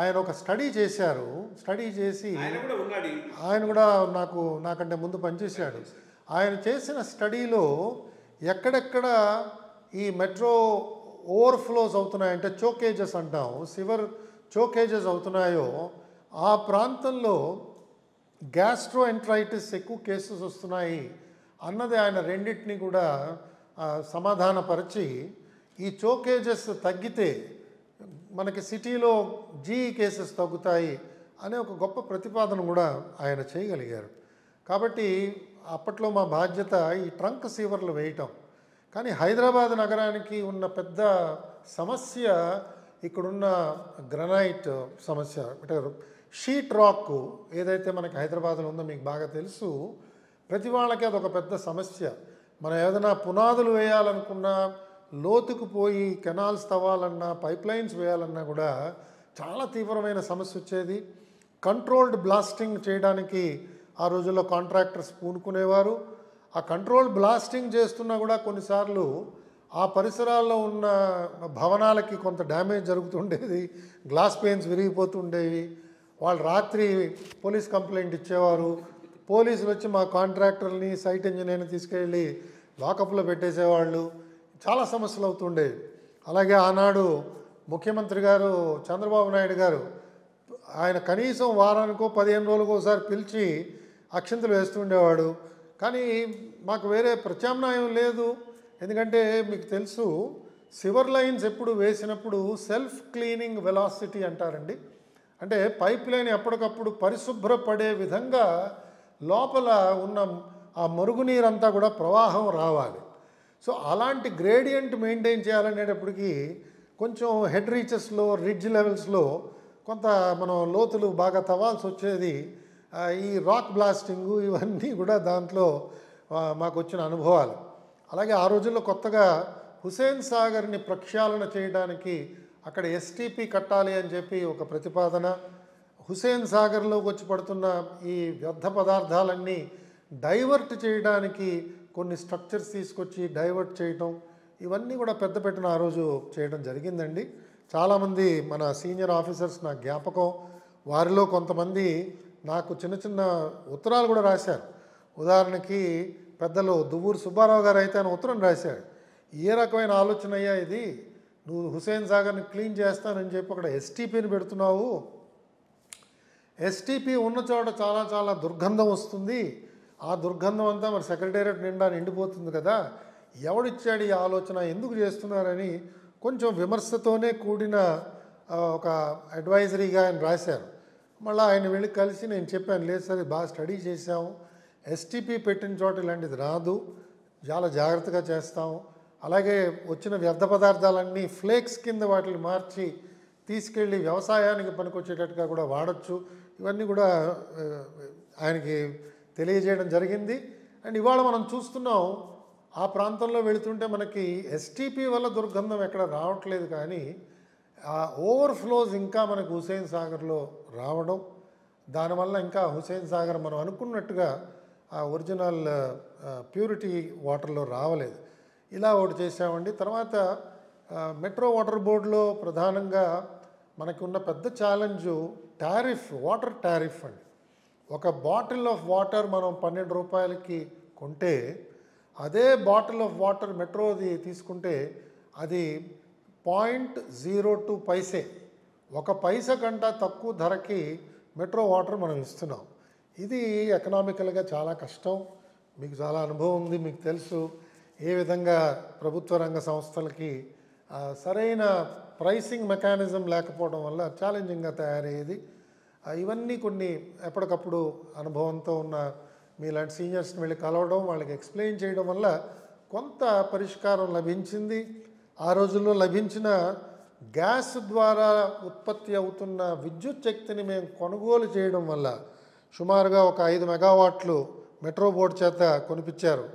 ఆయన ఒక స్టడీ చేశారు. స్టడీ చేసి ఆయన కూడా నాకంటే ముందు పనిచేశాడు. ఆయన చేసిన స్టడీలో ఎక్కడెక్కడ ఈ మెట్రో ఓవర్ఫ్లోస్ అవుతున్నాయంటే చోకేజెస్ అంటాం, సివర్ చోకేజెస్ అవుతున్నాయో ఆ ప్రాంతంలో గ్యాస్ట్రోఎంట్రైటిస్ ఎక్కువ కేసెస్ వస్తున్నాయి అన్నది ఆయన రెండింటిని కూడా సమాధానపరిచి, ఈ చోకేజెస్ తగ్గితే మనకి సిటీలో జీఈ కేసెస్ తగ్గుతాయి అనే ఒక గొప్ప ప్రతిపాదన కూడా ఆయన చేయగలిగారు. కాబట్టి అప్పట్లో మా బాధ్యత ఈ ట్రంక్ సీవర్లు వేయటం. కానీ హైదరాబాద్ నగరానికి ఉన్న పెద్ద సమస్య ఇక్కడున్న గ్రనైట్ సమస్య, అంటే షీట్ రాక్ ఏదైతే మనకి హైదరాబాద్లో ఉందో మీకు బాగా తెలుసు. ప్రతి వాళ్ళకి అదొక పెద్ద సమస్య. మనం ఏదైనా పునాదులు వేయాలనుకున్నా, లోతుకు పోయి కెనాల్స్ తవ్వాలన్నా, పైప్ లైన్స్ వేయాలన్నా కూడా చాలా తీవ్రమైన సమస్య వచ్చేది. కంట్రోల్డ్ బ్లాస్టింగ్ చేయడానికి ఆ రోజుల్లో కాంట్రాక్టర్స్ పూనుకునేవారు. ఆ కంట్రోల్ బ్లాస్టింగ్ చేస్తున్నా కూడా కొన్నిసార్లు ఆ పరిసరాల్లో ఉన్న భవనాలకి కొంత డ్యామేజ్ జరుగుతుండేది, గ్లాస్ పెయిన్స్ విరిగిపోతుండేవి. వాళ్ళు రాత్రి పోలీస్ కంప్లైంట్ ఇచ్చేవారు. పోలీసులు వచ్చి మా కాంట్రాక్టర్ని, సైట్ ఇంజనీర్ని తీసుకెళ్ళి లాకప్లో పెట్టేసేవాళ్ళు. చాలా సమస్యలు అవుతుండేవి. అలాగే ఆనాడు ముఖ్యమంత్రి గారు చంద్రబాబు నాయుడు గారు ఆయన కనీసం వారానికో 15 రోజులకో ఒకసారి పిలిచి అక్షింతలు వేస్తుండేవాడు. కానీ మాకు వేరే ప్రత్యామ్నాయం లేదు. ఎందుకంటే మీకు తెలుసు, సివర్ లైన్స్ ఎప్పుడు వేసినప్పుడు సెల్ఫ్ క్లీనింగ్ వెలాసిటీ అంటారండి. అంటే పైప్ లైన్ ఎప్పటికప్పుడు పరిశుభ్రపడే విధంగా లోపల ఉన్న ఆ మురుగునీరంతా కూడా ప్రవాహం రావాలి. సో అలాంటి గ్రేడియంట్ మెయింటైన్ చేయాలనేటప్పటికీ కొంచెం హెడ్ రీచెస్లో, రిడ్జ్ లెవెల్స్లో కొంత మనం లోతులు బాగా తవ్వాల్సి వచ్చేది. ఈ రాక్ బ్లాస్టింగు ఇవన్నీ కూడా దాంట్లో మాకు వచ్చిన అనుభవాలు. అలాగే ఆ రోజుల్లో కొత్తగా హుసేన్ సాగర్ని ప్రక్షాళన చేయడానికి అక్కడ ఎస్టీపీ కట్టాలి అని చెప్పి ఒక ప్రతిపాదన, హుసేన్ సాగర్లోకి వచ్చి పడుతున్న ఈ వ్యర్థ పదార్థాలన్నీ డైవర్ట్ చేయడానికి కొన్ని స్ట్రక్చర్స్ తీసుకొచ్చి డైవర్ట్ చేయటం, ఇవన్నీ కూడా పెద్ద పెట్టిన ఆ రోజు చేయడం జరిగిందండి. చాలామంది మన సీనియర్ ఆఫీసర్స్ నాకు జ్ఞాపకం, వారిలో కొంతమంది నాకు చిన్న చిన్న ఉత్తరాలు కూడా రాశారు. ఉదాహరణకి పెద్దలు దువ్వూరు సుబ్బారావు గారు అయితే ఆయన ఉత్తరం రాశాడు, ఏ రకమైన ఆలోచన అయ్యా ఇది, నువ్వు హుసేన్ సాగర్ని క్లీన్ చేస్తానని చెప్పి అక్కడ ఎస్టీపీని పెడుతున్నావు, ఎస్టీపీ ఉన్న చోట చాలా చాలా దుర్గంధం వస్తుంది, ఆ దుర్గంధం అంతా మరి సెక్రటేరియట్ నిండా నిండిపోతుంది కదా, ఎవడిచ్చాడు ఈ ఆలోచన, ఎందుకు చేస్తున్నారని కొంచెం విమర్శతోనే కూడిన ఒక అడ్వైజరీగా ఆయన రాశారు. మళ్ళీ ఆయన వెళ్ళి కలిసి నేను చెప్పాను, లేదు సార్ బాగా స్టడీ చేసాము, ఎస్టీపీ పెట్టిన చోట ఇలాంటిది రాదు, చాలా జాగ్రత్తగా చేస్తాము, అలాగే వచ్చిన వ్యర్థ పదార్థాలన్నీ ఫ్లేక్స్ కింద వాటిని మార్చి తీసుకెళ్ళి వ్యవసాయానికి పనికొచ్చేటట్టుగా కూడా వాడచ్చు, ఇవన్నీ కూడా ఆయనకి తెలియజేయడం జరిగింది. అండ్ ఇవాళ మనం చూస్తున్నాం ఆ ప్రాంతంలో వెళుతుంటే మనకి ఎస్టీపీ వల్ల దుర్గంధం ఎక్కడ రావట్లేదు, కానీ ఆ ఓవర్ఫ్లోస్ ఇంకా మనకు హుసేన్ సాగర్లో రావడం, దానివల్ల ఇంకా హుసేన్ సాగర్ మనం అనుకున్నట్టుగా ఆ ఒరిజినల్ ప్యూరిటీ వాటర్లో రావలేదు. ఇలా ఒకటి చేసామండి. తర్వాత మెట్రో వాటర్ బోర్డులో ప్రధానంగా మనకు ఉన్న పెద్ద ఛాలెంజు టారిఫ్, వాటర్ టారిఫ్ అండి. ఒక బాటిల్ ఆఫ్ వాటర్ మనం 12 రూపాయలకి కొంటే అదే బాటిల్ ఆఫ్ వాటర్ మెట్రోది తీసుకుంటే అది 0.02 పైసే, 1 పైసా కంటే తక్కువ ధరకి మెట్రో వాటర్ మనం ఇస్తున్నాం. ఇది ఎకనామికల్గా చాలా కష్టం. మీకు చాలా అనుభవం ఉంది, మీకు తెలుసు ఏ విధంగా ప్రభుత్వ రంగ సంస్థలకి సరైన ప్రైసింగ్ మెకానిజం లేకపోవడం వల్ల ఛాలెంజింగ్గా తయారయ్యేది. ఇవన్నీ కొన్ని ఎప్పటికప్పుడు అనుభవంతో ఉన్న మీలాంటి సీనియర్స్ని వెళ్ళి కలవడం, వాళ్ళకి ఎక్స్ప్లెయిన్ చేయడం వల్ల కొంత పరిష్కారం లభించింది. ఆ రోజుల్లో లభించిన గ్యాస్ ద్వారా ఉత్పత్తి అవుతున్న విద్యుత్ శక్తిని మేము కొనుగోలు చేయడం వల్ల సుమారుగా ఒక 5 మెగావాట్లు మెట్రో బోర్డు చేత కొనిపించారు.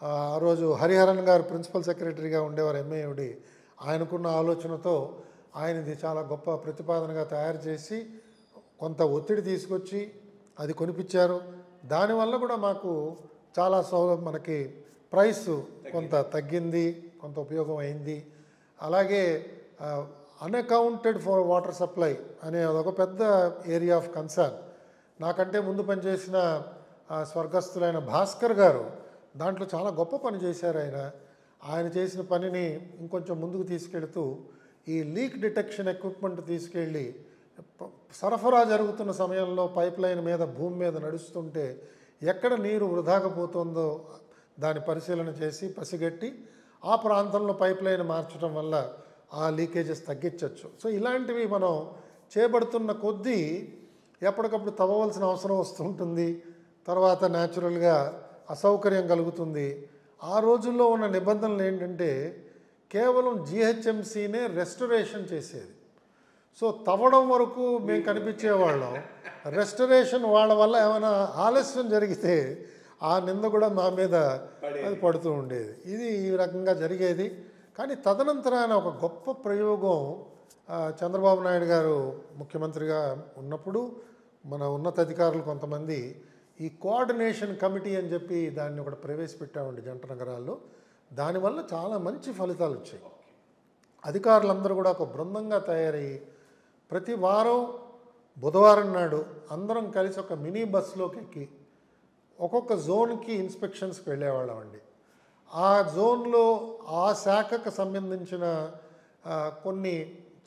ఆ రోజు హరిహరన్ గారు ప్రిన్సిపల్ సెక్రటరీగా ఉండేవారు, ఎంఏయుడి. ఆయనకున్న ఆలోచనతో ఆయనది చాలా గొప్ప ప్రతిపాదనగా తయారు చేసి కొంత ఒత్తిడి తీసుకొచ్చి అది కొనిపించారు. దానివల్ల కూడా మాకు చాలా మనకి ప్రైస్ కొంత తగ్గింది, కొంత ఉపయోగం అయింది. అలాగే అన్అకౌంటెడ్ ఫర్ వాటర్ సప్లై అనే అదొక పెద్ద ఏరియా ఆఫ్ కన్సర్న్. నాకంటే ముందు పనిచేసిన స్వర్గస్థులైన భాస్కర్ గారు దాంట్లో చాలా గొప్ప పని చేశారు. ఆయన చేసిన పనిని ఇంకొంచెం ముందుకు తీసుకెళ్తూ ఈ లీక్ డిటెక్షన్ ఎక్విప్మెంట్ తీసుకెళ్ళి సరఫరా జరుగుతున్న సమయంలో పైప్ లైన్ మీద భూమి మీద నడుస్తుంటే ఎక్కడ నీరు వృధాగా పోతుందో దాని పరిశీలన చేసి పసిగట్టి ఆ ప్రాంతంలో పైప్ లైన్ మార్చడం వల్ల ఆ లీకేజెస్ తగ్గించవచ్చు. సో ఇలాంటివి మనం చేపడుతున్న కొద్దీ ఎప్పటికప్పుడు తవ్వవలసిన అవసరం వస్తుంటుంది. తర్వాత న్యాచురల్గా అసౌకర్యం కలుగుతుంది. ఆ రోజుల్లో ఉన్న నిబంధనలు ఏంటంటే కేవలం జిహెచ్ఎంసీనే రెస్టరేషన్ చేసేది. సో తవ్వడం వరకు మేము కనిపించేవాళ్ళం, రెస్టరేషన్ వాళ్ళ వల్ల ఏమైనా ఆలస్యం జరిగితే ఆ నింద కూడా మా మీద అది పడుతూ ఉండేది. ఇది ఈ రకంగా జరిగేది. కానీ తదనంతరాన ఒక గొప్ప ప్రయోగం చంద్రబాబు నాయుడు గారు ముఖ్యమంత్రిగా ఉన్నప్పుడు మన ఉన్నతాధికారులు కొంతమంది ఈ కోఆర్డినేషన్ కమిటీ అని చెప్పి దాన్ని ఒకటి ప్రవేశపెట్టామండి జంట నగరాల్లో. దానివల్ల చాలా మంచి ఫలితాలు వచ్చాయి. అధికారులందరూ కూడా ఒక బృందంగా తయారయ్యి ప్రతి వారం బుధవారం నాడు అందరం కలిసి ఒక మినీ బస్సులోకి ఎక్కి ఒక్కొక్క జోన్కి ఇన్స్పెక్షన్స్కి వెళ్ళేవాళ్ళం అండి. ఆ జోన్లో ఆ శాఖకు సంబంధించిన కొన్ని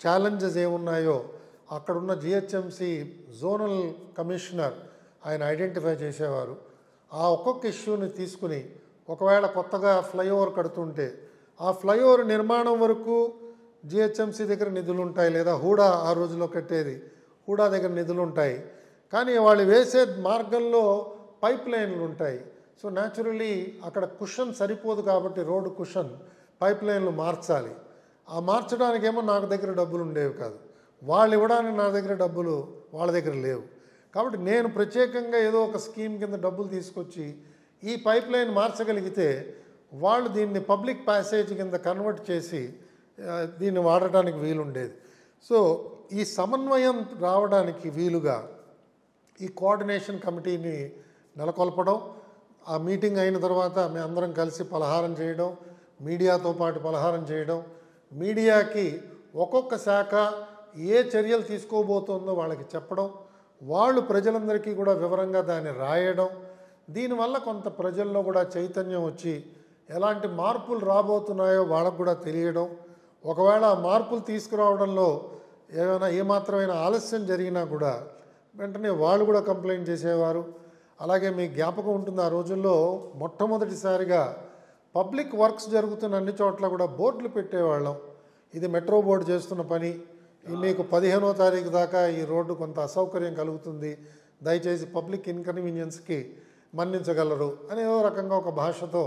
ఛాలెంజెస్ ఏమున్నాయో అక్కడున్న జిహెచ్ఎంసి జోనల్ కమిషనర్ ఆయన ఐడెంటిఫై చేసేవారు. ఆ ఒక్కొక్క ఇష్యూని తీసుకుని ఒకవేళ కొత్తగా ఫ్లైఓవర్ కడుతుంటే ఆ ఫ్లైఓవర్ నిర్మాణం వరకు జిహెచ్ఎంసీ దగ్గర నిధులు ఉంటాయి, లేదా హూడా ఆ రోజులో కట్టేది హూడా దగ్గర నిధులు ఉంటాయి. కానీ వాళ్ళు వేసే మార్గంలో పైప్ లైన్లు ఉంటాయి. సో న్యాచురలీ అక్కడ కుషన్ సరిపోదు కాబట్టి రోడ్డు కుషన్ పైప్ లైన్లు మార్చాలి. ఆ మార్చడానికేమో నాకు దగ్గర డబ్బులు ఉండేవి కాదు, వాళ్ళు ఇవ్వడానికి నా దగ్గర డబ్బులు వాళ్ళ దగ్గర లేవు. కాబట్టి నేను ప్రత్యేకంగా ఏదో ఒక స్కీమ్ కింద డబ్బులు తీసుకొచ్చి ఈ పైప్ లైన్ మార్చగలిగితే వాళ్ళు దీన్ని పబ్లిక్ ప్యాసేజ్ కింద కన్వర్ట్ చేసి దీన్ని వాడటానికి వీలుండేది. సో ఈ సమన్వయం రావడానికి వీలుగా ఈ కోఆర్డినేషన్ కమిటీని నెలకొల్పడం, ఆ మీటింగ్ అయిన తర్వాత మేము అందరం కలిసి పలహారం చేయడం, మీడియాతో పాటు పలహారం చేయడం, మీడియాకి ఒక్కొక్క శాఖ ఏ చర్యలు తీసుకోబోతుందో వాళ్ళకి చెప్పడం, వాళ్ళు ప్రజలందరికీ కూడా వివరంగా దాన్ని రాయడం, దీనివల్ల కొంత ప్రజల్లో కూడా చైతన్యం వచ్చి ఎలాంటి మార్పులు రాబోతున్నాయో వాళ్ళకు కూడా తెలియడం. ఒకవేళ ఆ మార్పులు తీసుకురావడంలో ఏమాత్రమైన ఆలస్యం జరిగినా కూడా వెంటనే వాళ్ళు కూడా కంప్లైంట్ చేసేవారు. అలాగే మీకు జ్ఞాపకం ఉంటుంది, ఆ రోజుల్లో మొట్టమొదటిసారిగా పబ్లిక్ వర్క్స్ జరుగుతున్న అన్ని చోట్ల కూడా బోర్డులు పెట్టేవాళ్ళం. ఇది మెట్రో బోర్డు చేస్తున్న పని, మీకు 15వ తారీఖు దాకా ఈ రోడ్డు కొంత అసౌకర్యం కలుగుతుంది, దయచేసి పబ్లిక్ ఇన్కన్వీనియన్స్కి మన్నించగలరు అనే ఏదో రకంగా ఒక భాషతో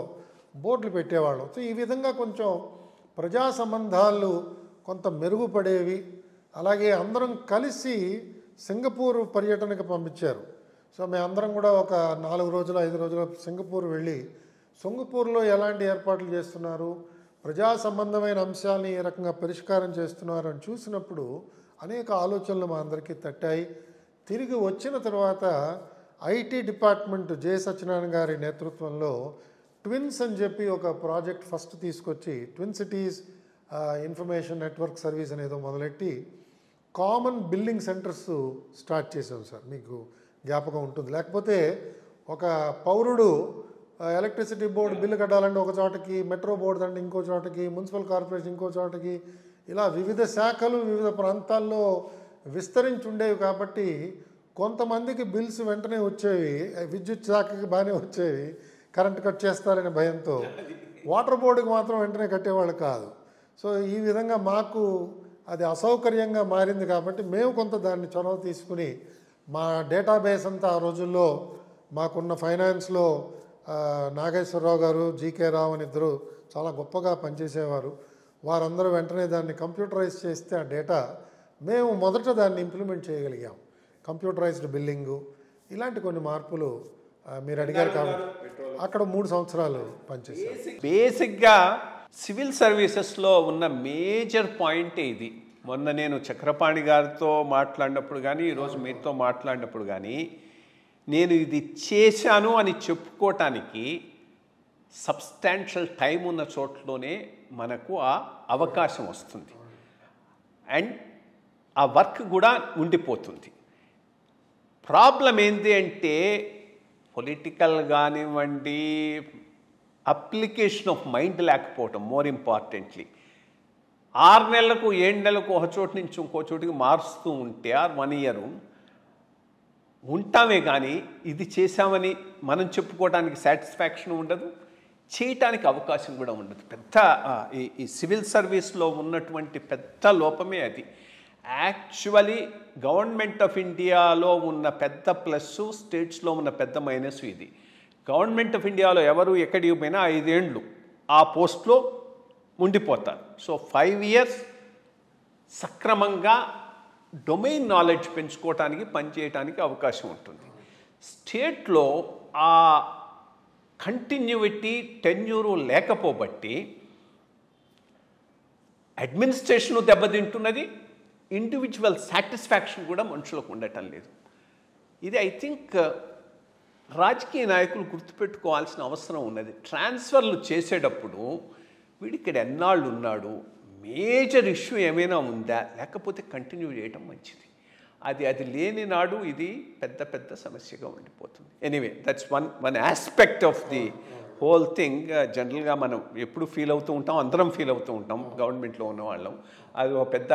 బోర్డులు పెట్టేవాళ్ళం. సో ఈ విధంగా కొంచెం ప్రజా సంబంధాలు కొంత మెరుగుపడేవి. అలాగే అందరం కలిసి సింగపూర్ పర్యటనకు పంపించారు. సో మేమందరం కూడా ఒక 4 రోజులు 5 రోజులు సింగపూర్ వెళ్ళి సింగపూర్లో ఎలాంటి ఏర్పాట్లు చేస్తున్నారు, ప్రజా సంబంధమైన అంశాలని ఏ రకంగా పరిష్కారం చేస్తున్నారు అని చూసినప్పుడు అనేక ఆలోచనలు మా అందరికీ తట్టాయి. తిరిగి వచ్చిన తర్వాత ఐటీ డిపార్ట్మెంట్ జె సత్యనారాయణ గారి నేతృత్వంలో ట్విన్స్ అని చెప్పి ఒక ప్రాజెక్ట్ ఫస్ట్ తీసుకొచ్చి twin cities information network service అనేదో మొదలెట్టి కామన్ బిల్లింగ్ సెంటర్స్ స్టార్ట్ చేసాం సార్. మీకు జ్ఞాపకం ఉంటుంది, లేకపోతే ఒక పౌరుడు ఎలక్ట్రిసిటీ బోర్డు బిల్లు కట్టాలంటే ఒక చోటకి, మెట్రో బోర్డు అంటే ఇంకో చోటకి, మున్సిపల్ కార్పొరేషన్ ఇంకో చోటకి, ఇలా వివిధ శాఖలు వివిధ ప్రాంతాల్లో విస్తరించి ఉండేవి. కాబట్టి కొంతమందికి బిల్స్ వెంటనే వచ్చేవి, విద్యుత్ శాఖకి బాగానే వచ్చేవి, కరెంట్ కట్ చేస్తారనే భయంతో. వాటర్ బోర్డుకి మాత్రం వెంటనే కట్టేవాళ్ళు కాదు. సో ఈ విధంగా మాకు అది అసౌకర్యంగా మారింది. కాబట్టి మేము కొంత దాన్ని చొరవ తీసుకుని మా డేటాబేస్ అంతా ఆ రోజుల్లో మాకున్న ఫైనాన్స్లో నాగేశ్వరరావు గారు, జీకే రావు అని ఇద్దరు చాలా గొప్పగా పనిచేసేవారు. వారందరూ వెంటనే దాన్ని కంప్యూటరైజ్ చేస్తే ఆ డేటా మేము మొదట దాన్ని ఇంప్లిమెంట్ చేయగలిగాం. కంప్యూటరైజ్డ్ బిల్లింగు, ఇలాంటి కొన్ని మార్పులు మీరు అడిగారు కాబట్టి అక్కడ 3 సంవత్సరాలు పనిచేశారు. బేసిక్గా సివిల్ సర్వీసెస్లో ఉన్న మేజర్ పాయింటే ఇది. మొన్న నేను చక్రపాణి గారితో మాట్లాడినప్పుడు కానీ, ఈరోజు మీతో మాట్లాడినప్పుడు కానీ, నేను ఇది చేశాను అని చెప్పుకోవటానికి సబ్స్టాన్షియల్ టైం ఉన్న చోట్లోనే మనకు ఆ అవకాశం వస్తుంది అండ్ ఆ వర్క్ కూడా ఉండిపోతుంది. ప్రాబ్లం ఏంటి అంటే పొలిటికల్ కానివ్వండి, అప్లికేషన్ ఆఫ్ మైండ్ లేకపోవటం. మోర్ ఇంపార్టెంట్లీ 6 నెలలకు 7 నెలలకు ఒక చోటు నుంచి ఇంకో చోటుకి మారుస్తూ ఉంటే 1 ఇయర్ ఉంటామే కానీ ఇది చేశామని మనం చెప్పుకోవడానికి సాటిస్ఫాక్షన్ ఉండదు, చేయటానికి అవకాశం కూడా ఉండదు. పెద్ద ఈ సివిల్ సర్వీస్లో ఉన్నటువంటి పెద్ద లోపమే అది. యాక్చువల్లీ గవర్నమెంట్ ఆఫ్ ఇండియాలో ఉన్న పెద్ద ప్లస్, స్టేట్స్లో ఉన్న పెద్ద మైనస్ ఇది. గవర్నమెంట్ ఆఫ్ ఇండియాలో ఎవరు ఎక్కడికి పోయినా 5 ఏళ్ళు ఆ పోస్ట్లో ఉండిపోతారు. సో 5 ఇయర్స్ సక్రమంగా డొమైన్ నాలెడ్జ్ పెంచుకోవటానికి, పనిచేయటానికి అవకాశం ఉంటుంది. స్టేట్లో ఆ కంటిన్యూటీ, టెన్యూరు లేకపోబట్టి అడ్మినిస్ట్రేషను దెబ్బతింటున్నది, ఇండివిజువల్ సాటిస్ఫాక్షన్ కూడా మనుషులకు ఉండటం లేదు. ఇది ఐ థింక్ రాజకీయ నాయకులు గుర్తుపెట్టుకోవాల్సిన అవసరం ఉన్నది. ట్రాన్స్ఫర్లు చేసేటప్పుడు వీడిక్కడ ఎన్నాళ్ళు ఉన్నాడు, మేజర్ ఇష్యూ ఏమైనా ఉందా, లేకపోతే కంటిన్యూ చేయటం మంచిది. అది లేని నాడు ఇది పెద్ద పెద్ద సమస్యగా ఉండిపోతుంది. Anyway, that's one aspect of the whole thing. జనరల్గా మనం ఎప్పుడు ఫీల్ అవుతూ ఉంటాం, అందరం ఫీల్ అవుతూ ఉంటాం గవర్నమెంట్లో ఉన్న వాళ్ళం. అది ఒక పెద్ద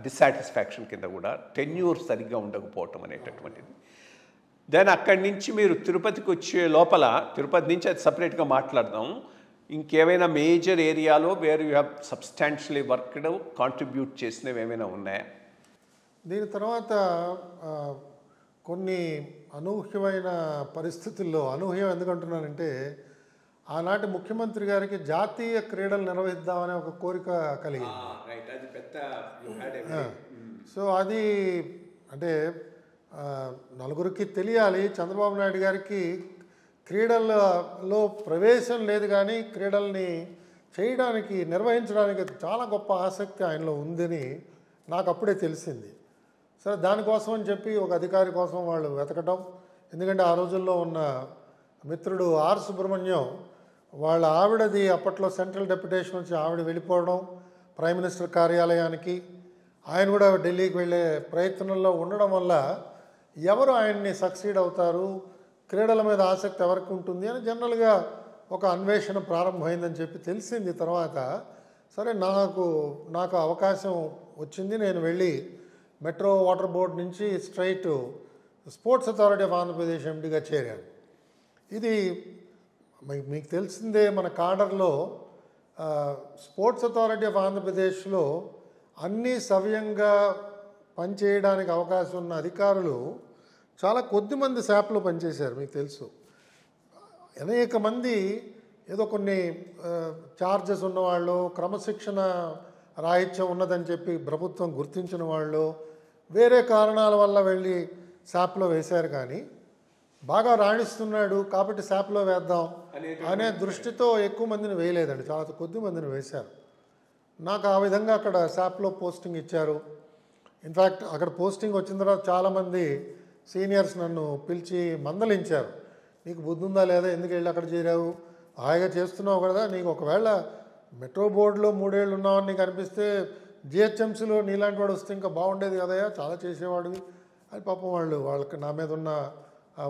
డిస్సాటిస్ఫాక్షన్ కింద కూడా టెన్యూర్ సరిగ్గా ఉండకపోవటం అనేటటువంటిది. దెన్ అక్కడి నుంచి మీరు తిరుపతికి వచ్చే లోపల, తిరుపతి నుంచి అది సపరేట్గా మాట్లాడదాం, ఇంకేమైనా మేజర్ ఏరియాలో where you have substantially worked contribute చేసినవి ఏమైనా ఉన్నాయా? దీని తర్వాత కొన్ని అనూహ్యమైన పరిస్థితుల్లో, అనూహ్యం ఎందుకంటున్నానంటే ఆనాటి ముఖ్యమంత్రి గారికి జాతీయ క్రీడలు నిర్వహిద్దామనే ఒక కోరిక కలిగింది. సో అది అంటే నలుగురికి తెలియాలి, చంద్రబాబు నాయుడు గారికి క్రీడల్లో ప్రవేశం లేదు, కానీ క్రీడల్ని చేయడానికి, నిర్వహించడానికి చాలా గొప్ప ఆసక్తి ఆయనలో ఉందని నాకు అప్పుడే తెలిసింది. సరే, దానికోసం అని చెప్పి ఒక అధికారి కోసం వాళ్ళు వెతకటం. ఎందుకంటే ఆ రోజుల్లో ఉన్న మిత్రుడు ఆర్ సుబ్రహ్మణ్యం వాళ్ళ ఆవిడది అప్పట్లో సెంట్రల్ డెప్యుటేషన్ వచ్చి ఆవిడ వెళ్ళిపోవడం ప్రైమ్ మినిస్టర్ కార్యాలయానికి, ఆయన కూడా ఢిల్లీకి వెళ్ళే ప్రయత్నంలో ఉండడం వల్ల ఎవరు ఆయన్ని సక్సీడ్ అవుతారు, క్రీడల మీద ఆసక్తి ఎవరికి ఉంటుంది అని జనరల్గా ఒక అన్వేషణ ప్రారంభమైందని చెప్పి తెలిసింది. తర్వాత సరే నాకు అవకాశం వచ్చింది. నేను వెళ్ళి మెట్రో వాటర్ బోర్డ్ నుంచి straight sports authority of Andhra Pradesh ఎండీగా చేరాను. ఇది మీకు తెలిసిందే, మన కాడర్లో స్పోర్ట్స్ అథారిటీ ఆఫ్ ఆంధ్రప్రదేశ్లో అన్నీ సవ్యంగా పనిచేయడానికి అవకాశం ఉన్న అధికారులు చాలా కొద్దిమంది శాప్లో పనిచేశారు. మీకు తెలుసు, అనేక మంది ఏదో కొన్ని ఛార్జెస్ ఉన్నవాళ్ళు, క్రమశిక్షణ రాహిత్యం ఉన్నదని చెప్పి ప్రభుత్వం గుర్తించిన వాళ్ళు వేరే కారణాల వల్ల వెళ్ళి శాప్లో వేశారు. కానీ బాగా రాణిస్తున్నాడు కాబట్టి శాప్లో వేద్దాం అనే దృష్టితో ఎక్కువ మందిని వేయలేదండి, చాలా కొద్ది మందిని వేశారు. నాకు ఆ విధంగా అక్కడ శాప్లో పోస్టింగ్ ఇచ్చారు. ఇన్ఫ్యాక్ట్ అక్కడ పోస్టింగ్ వచ్చిన తర్వాత చాలామంది సీనియర్స్ నన్ను పిలిచి మందలించారు, నీకు బుద్ధి ఉందా లేదా, ఎందుకు వెళ్ళి అక్కడ చేరావు, హాయిగా చేస్తున్నావు కదా, నీకు ఒకవేళ మెట్రో బోర్డులో 3 ఏళ్ళు ఉన్నావని నీకు అనిపిస్తే జిహెచ్ఎంసీలో నీలాంటి వాడు వస్తే ఇంకా బాగుండేది కదయా, చాలా చేసేవాడివి అని పాపం వాళ్ళకి నా మీద ఉన్న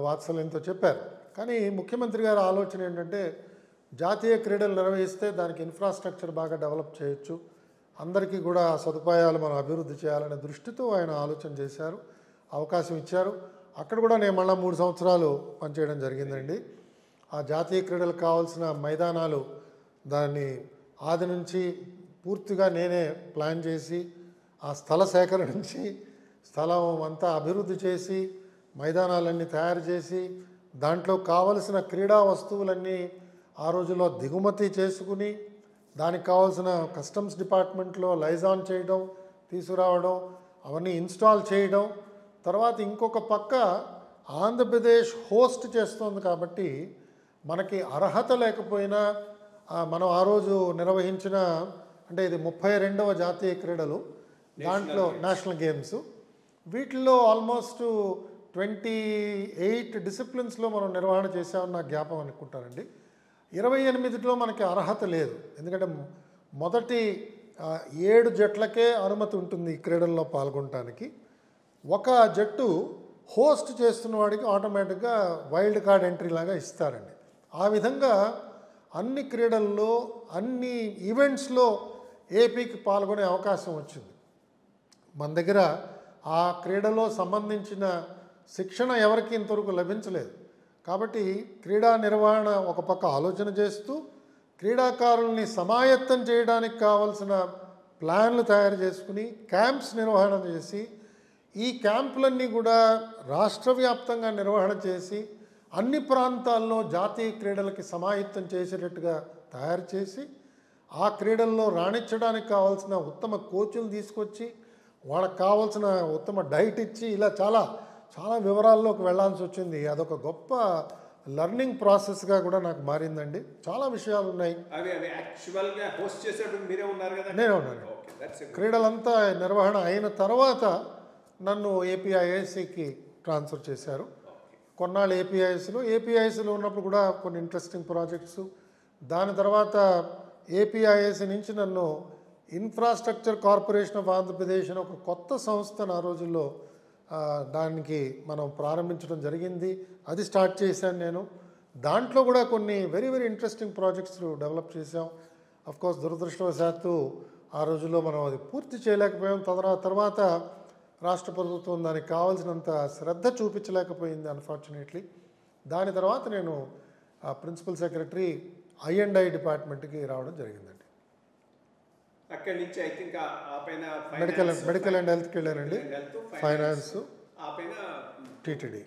వాత్సల్యంతో చెప్పారు. కానీ ముఖ్యమంత్రి గారి ఆలోచన ఏంటంటే జాతీయ క్రీడలు నిర్వహిస్తే దానికి ఇన్ఫ్రాస్ట్రక్చర్ బాగా డెవలప్ చేయొచ్చు, అందరికీ కూడా సదుపాయాలు మనం అభివృద్ధి చేయాలనే దృష్టితో ఆయన ఆలోచన చేశారు, అవకాశం ఇచ్చారు. అక్కడ కూడా నేను మళ్ళీ 3 సంవత్సరాలు పనిచేయడం జరిగిందండి. ఆ జాతీయ క్రీడలకు కావాల్సిన మైదానాలు దాన్ని ఆది నుంచి పూర్తిగా నేనే ప్లాన్ చేసి, ఆ స్థల సేకరించి స్థలం అంతా అభివృద్ధి చేసి, మైదానాలన్నీ తయారు చేసి, దాంట్లో కావలసిన క్రీడా వస్తువులన్నీ ఆ రోజుల్లో దిగుమతి చేసుకుని, దానికి కావాల్సిన కస్టమ్స్ డిపార్ట్మెంట్లో లైజాన్ చేయడం, తీసుకురావడం, అవన్నీ ఇన్స్టాల్ చేయడం. తర్వాత ఇంకొక పక్క ఆంధ్రప్రదేశ్ హోస్ట్ చేస్తోంది కాబట్టి మనకి అర్హత లేకపోయినా మనం ఆ రోజు నిర్వహించిన, అంటే ఇది 32వ జాతీయ క్రీడలు, దాంట్లో నేషనల్ గేమ్స్, వీటిల్లో ఆల్మోస్ట్ 28 డిసిప్లిన్స్లో మనం నిర్వహణ చేసామని నాకు జ్ఞాపకం అనుకుంటానండి. 28లో మనకి అర్హత లేదు, ఎందుకంటే మొదటి 7 జట్లకే అనుమతి ఉంటుంది ఈ క్రీడల్లో పాల్గొనడానికి. ఒక జట్టు హోస్ట్ చేస్తున్న వాడికి ఆటోమేటిక్గా వైల్డ్ కార్డ్ ఎంట్రీ లాగా ఇస్తారండి. ఆ విధంగా అన్ని క్రీడల్లో, అన్ని ఈవెంట్స్లో ఏపీకి పాల్గొనే అవకాశం వచ్చింది. మన దగ్గర ఆ క్రీడలో సంబంధించిన శిక్షణ ఎవరికి ఇంతవరకు లభించలేదు. కాబట్టి క్రీడా నిర్వహణ ఒక పక్క ఆలోచన చేస్తూ, క్రీడాకారుల్ని సమాయత్తం చేయడానికి కావాల్సిన ప్లాన్లు తయారు చేసుకుని క్యాంప్స్ నిర్వహణ చేసి, ఈ క్యాంపులన్నీ కూడా రాష్ట్ర వ్యాప్తంగా నిర్వహణ చేసి, అన్ని ప్రాంతాల్లో జాతీయ క్రీడలకి సమాయత్తం చేసేటట్టుగా తయారు చేసి, ఆ క్రీడల్లో రాణించడానికి కావాల్సిన ఉత్తమ కోచ్లు తీసుకొచ్చి, వాళ్ళకి కావాల్సిన ఉత్తమ డైట్ ఇచ్చి, ఇలా చాలా చాలా వివరాల్లోకి వెళ్ళాల్సి వచ్చింది. అదొక గొప్ప లర్నింగ్ ప్రాసెస్గా కూడా నాకు మారిందండి. చాలా విషయాలు ఉన్నాయి. నేనే ఉన్నాను. క్రీడలంతా నిర్వహణ అయిన తర్వాత నన్ను ఏపీఐఐసికి ట్రాన్స్ఫర్ చేశారు. కొన్నాళ్ళు ఏపీఐసిలో ఉన్నప్పుడు కూడా కొన్ని ఇంట్రెస్టింగ్ ప్రాజెక్ట్స్. దాని తర్వాత ఏపీఐఐసి నుంచి నన్ను ఇన్ఫ్రాస్ట్రక్చర్ కార్పొరేషన్ ఆఫ్ ఆంధ్రప్రదేశ్ అని ఒక కొత్త సంస్థను ఆ రోజుల్లో దానికి మనం ప్రారంభించడం జరిగింది. అది స్టార్ట్ చేశాను నేను. దాంట్లో కూడా కొన్ని very very interesting projects develop చేసాం. అఫ్కోర్స్ దురదృష్టవశాత్తు ఆ రోజుల్లో మనం అది పూర్తి చేయలేకపోయాం. తర్వాత రాష్ట్ర ప్రభుత్వం దానికి కావాల్సినంత శ్రద్ధ చూపించలేకపోయింది అన్ఫార్చునేట్లీ. దాని తర్వాత నేను ప్రిన్సిపల్ సెక్రటరీ I&I డిపార్ట్మెంట్కి రావడం జరిగిందండి. అక్కడి నుంచి ఐ థింక్ ఆ పైన మెడికల్ అండ్ హెల్త్కి వెళ్ళానండి. ఫైనాన్స్, ఆ పైన టీటీడీ.